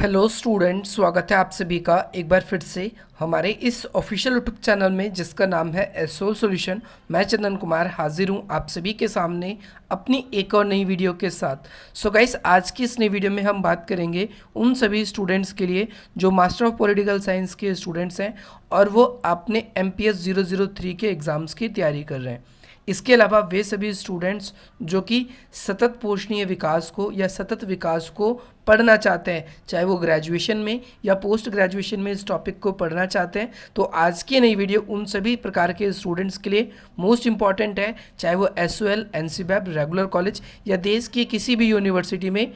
Hello student, स्वागत है आप सभी का एक बार फिर से हमारे इस ऑफिशियल यूट्यूब चैनल में जिसका नाम है एसओ सॉल्यूशन। मैं चंदन कुमार हाजिर हूँ आप सभी के सामने अपनी एक और नई वीडियो के साथ। सो गाइस, आज की इस नई वीडियो में हम बात करेंगे उन सभी स्टूडेंट्स के लिए जो मास्टर ऑफ पॉलिटिकल साइंस के स्टूडेंट्स हैं और वो अपने MPS 003 के एग्ज़ाम्स की तैयारी कर रहे हैं। इसके अलावा वे सभी स्टूडेंट्स जो कि सतत पोषणीय विकास को या सतत विकास को पढ़ना चाहते हैं, चाहे वो ग्रेजुएशन में या पोस्ट ग्रेजुएशन में इस टॉपिक को पढ़ना चाहते हैं, तो आज की नई वीडियो उन सभी प्रकार के स्टूडेंट्स के लिए मोस्ट इंपॉर्टेंट है। चाहे वो SOL, NCBAB, रेगुलर कॉलेज या देश की किसी भी यूनिवर्सिटी में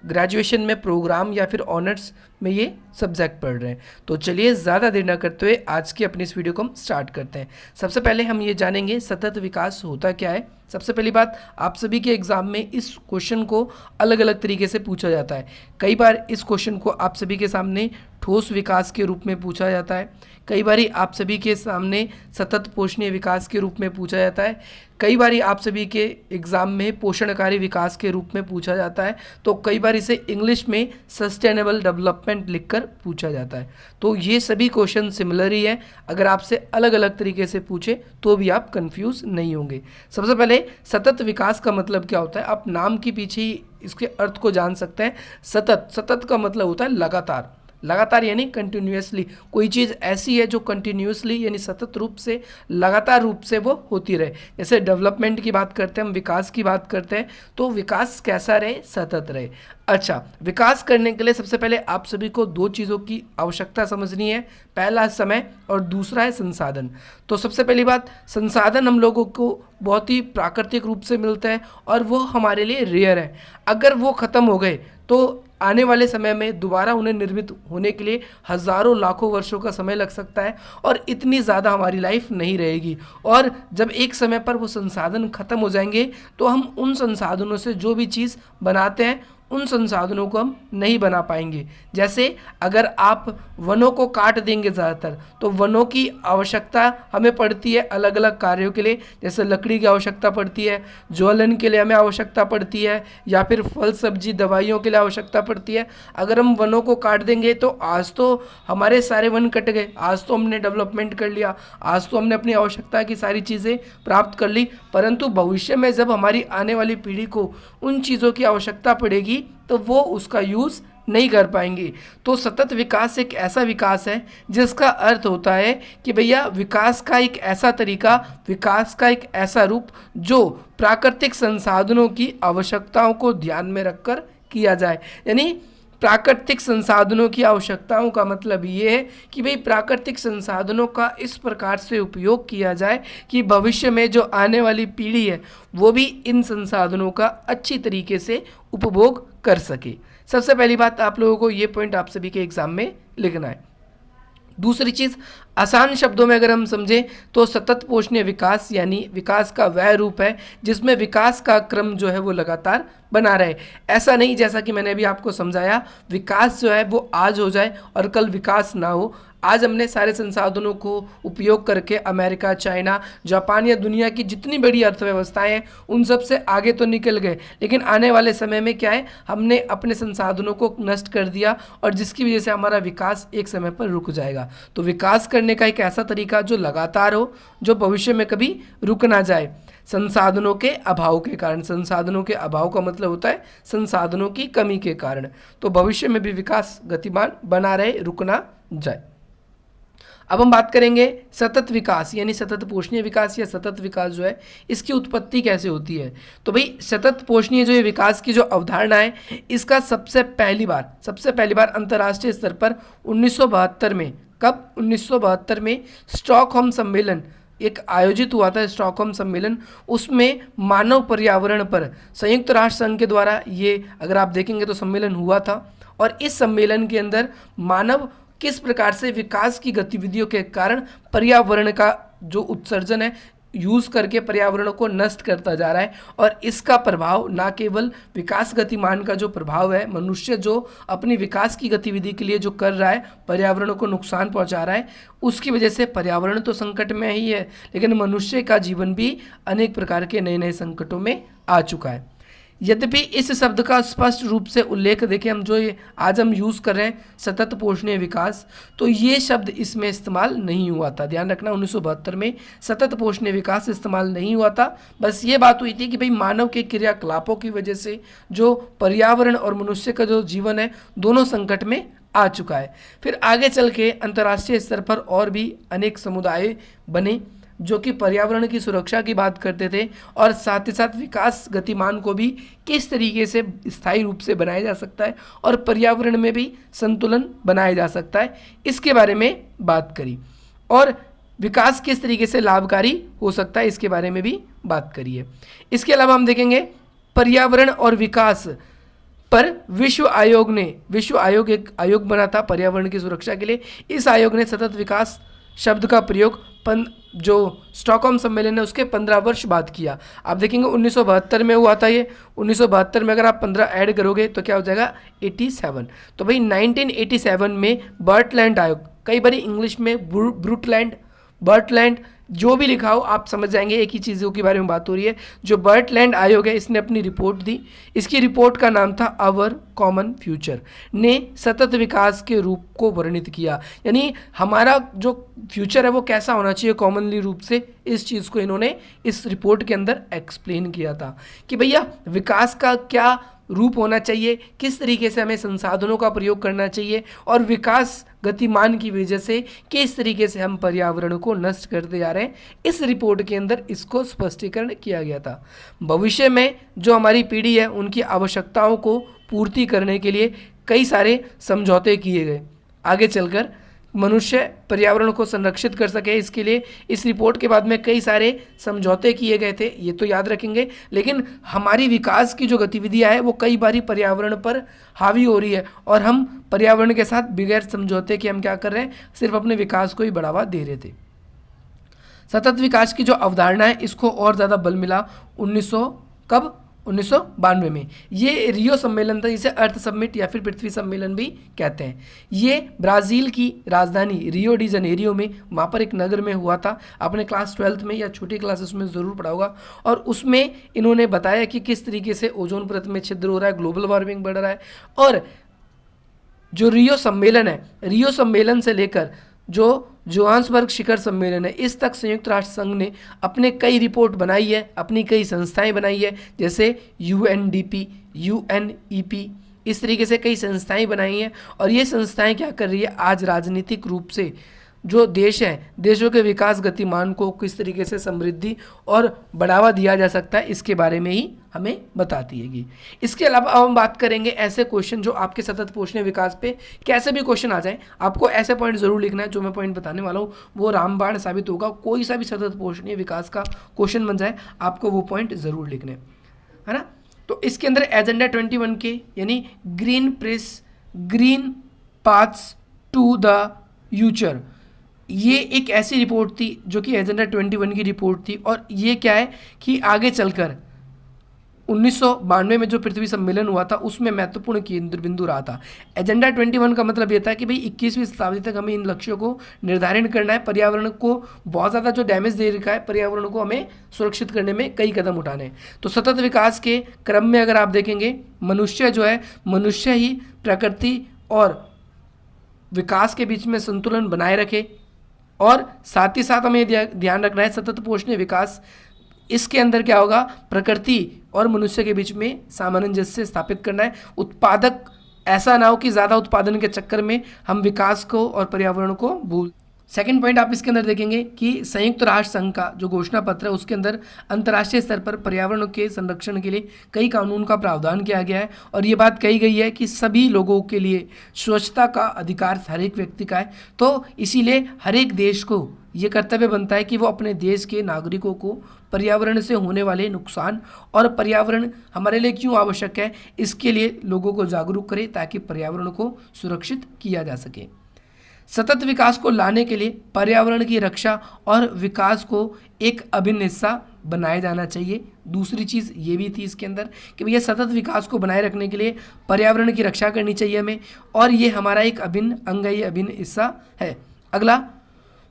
ग्रेजुएशन में प्रोग्राम या फिर ऑनर्स में ये सब्जेक्ट पढ़ रहे हैं। तो चलिए ज़्यादा देर न करते हुए आज की अपनी इस वीडियो को हम स्टार्ट करते हैं। सबसे पहले हम ये जानेंगे सतत विकास होता क्या है। सबसे पहली बात, आप सभी के एग्ज़ाम में इस क्वेश्चन को अलग अलग तरीके से पूछा जाता है। कई बार इस क्वेश्चन को आप सभी के सामने ठोस विकास के रूप में पूछा जाता है, कई बार आप सभी के सामने सतत पोषणीय विकास के रूप में पूछा जाता है, कई बार आप सभी के एग्ज़ाम में पोषणकारी विकास के रूप में पूछा जाता है, तो कई बार इसे इंग्लिश में सस्टेनेबल डेवलपमेंट लिखकर पूछा जाता है। तो ये सभी क्वेश्चन सिमिलर ही है, अगर आपसे अलग अलग तरीके से पूछे तो भी आप कंफ्यूज नहीं होंगे। सबसे पहले सतत विकास का मतलब क्या होता है, आप नाम के पीछे ही इसके अर्थ को जान सकते हैं। सतत, सतत का मतलब होता है लगातार, लगातार यानी कंटिन्यूअसली। कोई चीज़ ऐसी है जो कंटिन्यूअसली यानी सतत रूप से, लगातार रूप से वो होती रहे। जैसे डेवलपमेंट की बात करते हैं हम, विकास की बात करते हैं, तो विकास कैसा रहे, सतत रहे। अच्छा, विकास करने के लिए सबसे पहले आप सभी को दो चीज़ों की आवश्यकता समझनी है। पहला समय और दूसरा है संसाधन। तो सबसे पहली बात, संसाधन हम लोगों को बहुत ही प्राकृतिक रूप से मिलते हैं और वो हमारे लिए रेयर है। अगर वो ख़त्म हो गए तो आने वाले समय में दोबारा उन्हें निर्मित होने के लिए हज़ारों लाखों वर्षों का समय लग सकता है और इतनी ज़्यादा हमारी लाइफ नहीं रहेगी। और जब एक समय पर वो संसाधन ख़त्म हो जाएंगे तो हम उन संसाधनों से जो भी चीज़ बनाते हैं उन संसाधनों को हम नहीं बना पाएंगे। जैसे अगर आप वनों को काट देंगे ज़्यादातर, तो वनों की आवश्यकता हमें पड़ती है अलग अलग कार्यों के लिए। जैसे लकड़ी की आवश्यकता पड़ती है, ज्वलन के लिए हमें आवश्यकता पड़ती है, या फिर फल सब्जी दवाइयों के लिए आवश्यकता पड़ती है। अगर हम वनों को काट देंगे तो आज तो हमारे सारे वन कट गए, आज तो हमने डेवलपमेंट कर लिया, आज तो हमने अपनी आवश्यकता की सारी चीज़ें प्राप्त कर ली, परंतु भविष्य में जब हमारी आने वाली पीढ़ी को उन चीज़ों की आवश्यकता पड़ेगी तो वो उसका यूज़ नहीं कर पाएंगे। तो सतत विकास एक ऐसा विकास है जिसका अर्थ होता है कि भैया विकास का एक ऐसा तरीका, विकास का एक ऐसा रूप जो प्राकृतिक संसाधनों की आवश्यकताओं को ध्यान में रखकर किया जाए। यानी प्राकृतिक संसाधनों की आवश्यकताओं का मतलब ये है कि भाई प्राकृतिक संसाधनों का इस प्रकार से उपयोग किया जाए कि भविष्य में जो आने वाली पीढ़ी है वो भी इन संसाधनों का अच्छी तरीके से उपभोग कर सके। सबसे पहली बात, आप लोगों को ये पॉइंट आप सभी के एग्जाम में लिखना है। दूसरी चीज़, आसान शब्दों में अगर हम समझें तो सतत पोषणीय विकास यानी विकास का वह रूप है जिसमें विकास का क्रम जो है वो लगातार बना रहे। ऐसा नहीं, जैसा कि मैंने अभी आपको समझाया, विकास जो है वो आज हो जाए और कल विकास ना हो। आज हमने सारे संसाधनों को उपयोग करके अमेरिका, चाइना, जापान या दुनिया की जितनी बड़ी अर्थव्यवस्थाएं हैं उन सब से आगे तो निकल गए, लेकिन आने वाले समय में क्या है, हमने अपने संसाधनों को नष्ट कर दिया और जिसकी वजह से हमारा विकास एक समय पर रुक जाएगा। तो विकास करने का एक ऐसा तरीका जो लगातार हो, जो भविष्य में कभी रुक ना जाए। संसाधनों के अभाव के कारण, संसाधनों के अभाव का मतलब होता है संसाधनों की कमी के कारण, तो भविष्य में भी विकास गतिमान बना रहे, रुक ना जाए। अब हम बात करेंगे सतत विकास यानी सतत पोषणीय विकास या सतत विकास जो है इसकी उत्पत्ति कैसे होती है। तो भाई सतत पोषणीय जो ये विकास की जो अवधारणा है इसका सबसे पहली बार अंतर्राष्ट्रीय स्तर पर 1972 में, कब, 1972 में स्टॉकहोम सम्मेलन एक आयोजित हुआ था। स्टॉकहोम सम्मेलन, उसमें मानव पर्यावरण पर संयुक्त राष्ट्र संघ के द्वारा ये अगर आप देखेंगे तो सम्मेलन हुआ था। और इस सम्मेलन के अंदर मानव किस प्रकार से विकास की गतिविधियों के कारण पर्यावरण का जो उत्सर्जन है यूज़ करके पर्यावरण को नष्ट करता जा रहा है, और इसका प्रभाव ना केवल विकास गतिमान का जो प्रभाव है, मनुष्य जो अपनी विकास की गतिविधि के लिए जो कर रहा है, पर्यावरण को नुकसान पहुंचा रहा है, उसकी वजह से पर्यावरण तो संकट में ही है, लेकिन मनुष्य का जीवन भी अनेक प्रकार के नए नए संकटों में आ चुका है। यद्यपि इस शब्द का स्पष्ट रूप से उल्लेख देखिए, हम जो ये आज हम यूज़ कर रहे हैं सतत पोषणीय विकास, तो ये शब्द इसमें इस्तेमाल नहीं हुआ था। ध्यान रखना 1972 में सतत पोषणीय विकास इस्तेमाल नहीं हुआ था। बस ये बात हुई थी कि भाई मानव के क्रियाकलापों की वजह से जो पर्यावरण और मनुष्य का जो जीवन है दोनों संकट में आ चुका है। फिर आगे चल के अंतर्राष्ट्रीय स्तर पर और भी अनेक समुदाय बने जो कि पर्यावरण की सुरक्षा की बात करते थे और साथ ही साथ विकास गतिमान को भी किस तरीके से स्थायी रूप से बनाया जा सकता है और पर्यावरण में भी संतुलन बनाया जा सकता है, इसके बारे में बात करी। और विकास किस तरीके से लाभकारी हो सकता है इसके बारे में भी बात करी है। इसके अलावा हम देखेंगे पर्यावरण और विकास पर विश्व आयोग एक आयोग बना था पर्यावरण की सुरक्षा के लिए। इस आयोग ने सतत विकास शब्द का प्रयोग जो स्टॉकहोम सम्मेलन है उसके 15 वर्ष बाद किया। आप देखेंगे 1972 में हुआ था ये। 1972 में अगर आप 15 ऐड करोगे तो क्या हो जाएगा 87। तो भाई 1987 में बर्टलैंड आयोग, कई बार इंग्लिश में ब्रूटलैंड, बर्टलैंड जो भी लिखा हो आप समझ जाएंगे, एक ही चीज़ों के बारे में बात हो रही है। जो बर्टलैंड आयोग है इसने अपनी रिपोर्ट दी। इसकी रिपोर्ट का नाम था आवर कॉमन फ्यूचर, ने सतत विकास के रूप को वर्णित किया। यानी हमारा जो फ्यूचर है वो कैसा होना चाहिए कॉमनली रूप से, इस चीज़ को इन्होंने इस रिपोर्ट के अंदर एक्सप्लेन किया था कि भैया विकास का क्या रूप होना चाहिए, किस तरीके से हमें संसाधनों का प्रयोग करना चाहिए और विकास गतिमान की वजह से किस तरीके से हम पर्यावरण को नष्ट करते जा रहे हैं। इस रिपोर्ट के अंदर इसको स्पष्टीकरण किया गया था। भविष्य में जो हमारी पीढ़ी है उनकी आवश्यकताओं को पूर्ति करने के लिए कई सारे समझौते किए गए। आगे चलकर मनुष्य पर्यावरण को संरक्षित कर सके इसके लिए इस रिपोर्ट के बाद में कई सारे समझौते किए गए थे, ये तो याद रखेंगे। लेकिन हमारी विकास की जो गतिविधियां हैं वो कई बारी पर्यावरण पर हावी हो रही है और हम पर्यावरण के साथ बगैर समझौते के हम क्या कर रहे हैं, सिर्फ अपने विकास को ही बढ़ावा दे रहे थे। सतत विकास की जो अवधारणा है इसको और ज़्यादा बल मिला 1992 में। ये रियो सम्मेलन था, इसे अर्थ समिट या फिर पृथ्वी सम्मेलन भी कहते हैं। ये ब्राज़ील की राजधानी रियो डी जनेरियो में, वहाँ पर एक नगर में हुआ था। आपने क्लास 12 में या छोटी क्लासेस में ज़रूर पढ़ा होगा। और उसमें इन्होंने बताया कि किस तरीके से ओजोन परत में छिद्र हो रहा है, ग्लोबल वार्मिंग बढ़ रहा है। और जो रियो सम्मेलन है, रियो सम्मेलन से लेकर जो जोहान्सबर्ग शिखर सम्मेलन है, इस तक संयुक्त राष्ट्र संघ ने अपने कई रिपोर्ट बनाई है, अपनी कई संस्थाएं बनाई है, जैसे UNDP, UNEP, इस तरीके से कई संस्थाएं बनाई हैं। और ये संस्थाएं क्या कर रही है, आज राजनीतिक रूप से जो देश हैं, देशों के विकास गतिमान को किस तरीके से समृद्धि और बढ़ावा दिया जा सकता है इसके बारे में ही हमें बताती है। इसके अलावा अब हम बात करेंगे ऐसे क्वेश्चन जो आपके सतत पोषणीय विकास पे कैसे भी क्वेश्चन आ जाए, आपको ऐसे पॉइंट जरूर लिखना है। जो मैं पॉइंट बताने वाला हूँ वो रामबाण साबित होगा। कोई सा भी सतत पोषणीय विकास का क्वेश्चन बन जाए आपको वो पॉइंट जरूर लिखने है ना। तो इसके अंदर एजेंडा 21 के यानी green paths to the future, ये एक ऐसी रिपोर्ट थी जो कि एजेंडा 21 की रिपोर्ट थी। और ये क्या है कि आगे चलकर 1992 में जो पृथ्वी सम्मेलन हुआ था उसमें महत्वपूर्ण केंद्र बिंदु रहा था। एजेंडा 21 का मतलब ये था कि भाई 21वीं शताब्दी तक हमें इन लक्ष्यों को निर्धारण करना है। पर्यावरण को बहुत ज़्यादा जो डैमेज दे रखा है, पर्यावरण को हमें सुरक्षित करने में कई कदम उठाने हैं। तो सतत विकास के क्रम में अगर आप देखेंगे, मनुष्य जो है, मनुष्य ही प्रकृति और विकास के बीच में संतुलन बनाए रखे। और साथ ही साथ हमें ध्यान रखना है सतत पोषणीय विकास, इसके अंदर क्या होगा, प्रकृति और मनुष्य के बीच में सामंजस्य स्थापित करना है। उत्पादक ऐसा ना हो कि ज़्यादा उत्पादन के चक्कर में हम विकास को और पर्यावरण को भूल। सेकंड पॉइंट आप इसके अंदर देखेंगे कि संयुक्त राष्ट्र संघ का जो घोषणा पत्र है उसके अंदर अंतर्राष्ट्रीय स्तर पर पर्यावरण के संरक्षण के लिए कई कानून का प्रावधान किया गया है। और ये बात कही गई है कि सभी लोगों के लिए स्वच्छता का अधिकार हर एक व्यक्ति का है। तो इसीलिए हर एक देश को ये कर्तव्य बनता है कि वो अपने देश के नागरिकों को पर्यावरण से होने वाले नुकसान और पर्यावरण हमारे लिए क्यों आवश्यक है इसके लिए लोगों को जागरूक करे ताकि पर्यावरण को सुरक्षित किया जा सके। सतत विकास को लाने के लिए पर्यावरण की रक्षा और विकास को एक अभिन्न हिस्सा बनाया जाना चाहिए। दूसरी चीज़ ये भी थी इसके अंदर कि भैया सतत विकास को बनाए रखने के लिए पर्यावरण की रक्षा करनी चाहिए हमें, और ये हमारा एक अभिन्न अंग है, अभिन्न हिस्सा है। अगला,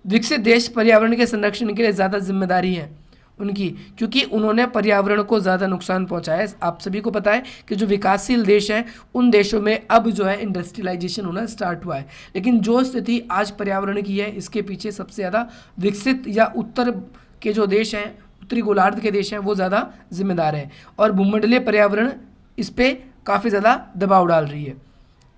विकसित देश पर्यावरण के संरक्षण के लिए ज़्यादा जिम्मेदारी है। उनकी, क्योंकि उन्होंने पर्यावरण को ज़्यादा नुकसान पहुंचाया है। आप सभी को पता है कि जो विकासशील देश हैं उन देशों में अब जो है इंडस्ट्रियलाइजेशन होना स्टार्ट हुआ है, लेकिन जो स्थिति आज पर्यावरण की है इसके पीछे सबसे ज़्यादा विकसित या उत्तर के जो देश हैं, उत्तरी गोलार्ध के देश हैं, वो ज़्यादा जिम्मेदार हैं और भूमंडलीय पर्यावरण इस पर काफ़ी ज़्यादा दबाव डाल रही है।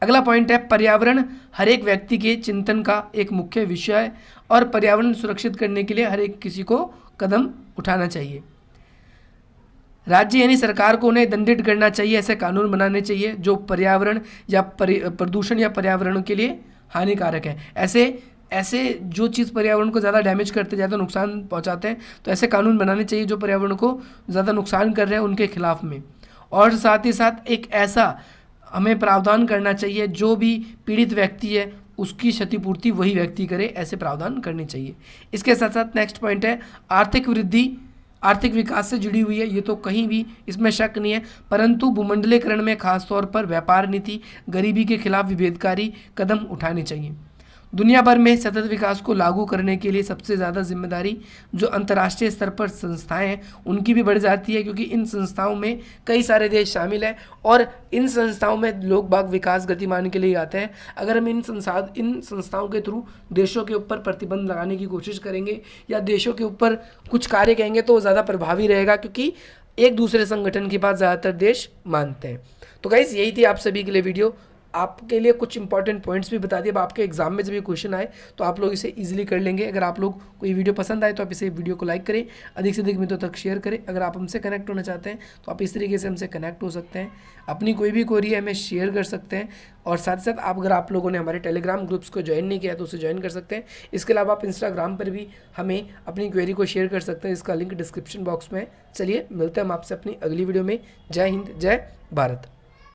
अगला पॉइंट है पर्यावरण हर एक व्यक्ति के चिंतन का एक मुख्य विषय है और पर्यावरण सुरक्षित करने के लिए हर एक किसी को कदम उठाना चाहिए। राज्य यानी सरकार को उन्हें दंडित करना चाहिए, ऐसे कानून बनाने चाहिए जो पर्यावरण या प्रदूषण या पर्यावरण के लिए हानिकारक है। ऐसे जो चीज़ पर्यावरण को ज़्यादा डैमेज करते, ज़्यादा नुकसान पहुंचाते हैं, तो ऐसे कानून बनाने चाहिए जो पर्यावरण को ज़्यादा नुकसान कर रहे हैं उनके खिलाफ में। और साथ ही साथ एक ऐसा हमें प्रावधान करना चाहिए जो भी पीड़ित व्यक्ति है उसकी क्षतिपूर्ति वही व्यक्ति करे, ऐसे प्रावधान करने चाहिए। इसके साथ साथ नेक्स्ट पॉइंट है आर्थिक वृद्धि आर्थिक विकास से जुड़ी हुई है, ये तो कहीं भी इसमें शक नहीं है, परंतु भूमंडलीकरण में खासतौर पर व्यापार नीति, गरीबी के खिलाफ विभेदकारी कदम उठाने चाहिए। दुनिया भर में सतत विकास को लागू करने के लिए सबसे ज़्यादा जिम्मेदारी जो अंतर्राष्ट्रीय स्तर पर संस्थाएं हैं उनकी भी बढ़ जाती है, क्योंकि इन संस्थाओं में कई सारे देश शामिल हैं और इन संस्थाओं में लोग बाग विकास गतिमान के लिए आते हैं। अगर हम इन संस्थाओं के थ्रू देशों के ऊपर प्रतिबंध लगाने की कोशिश करेंगे या देशों के ऊपर कुछ कार्य कहेंगे तो ज़्यादा प्रभावी रहेगा, क्योंकि एक दूसरे संगठन की बात ज़्यादातर देश मानते हैं। तो गाइस यही थी आप सभी के लिए वीडियो, आपके लिए कुछ इंपॉर्टेंट पॉइंट्स भी बता दिए। अब आपके एग्जाम में जब ये क्वेश्चन आए तो आप लोग इसे इजीली कर लेंगे। अगर आप लोग को ये वीडियो पसंद आए तो आप इसे वीडियो को लाइक करें, अधिक से अधिक मित्रों तक शेयर करें। अगर आप हमसे कनेक्ट होना चाहते हैं तो आप इस तरीके से हमसे कनेक्ट हो सकते हैं, अपनी कोई भी क्वेरी है हमें शेयर कर सकते हैं। और साथ ही साथ अगर आप लोगों ने हमारे टेलीग्राम ग्रुप्स को ज्वाइन नहीं किया तो उसे ज्वाइन कर सकते हैं। इसके अलावा आप इंस्टाग्राम पर भी हमें अपनी क्वेरी को शेयर कर सकते हैं, इसका लिंक डिस्क्रिप्शन बॉक्स में है। चलिए मिलते हैं हम आपसे अपनी अगली वीडियो में। जय हिंद, जय भारत।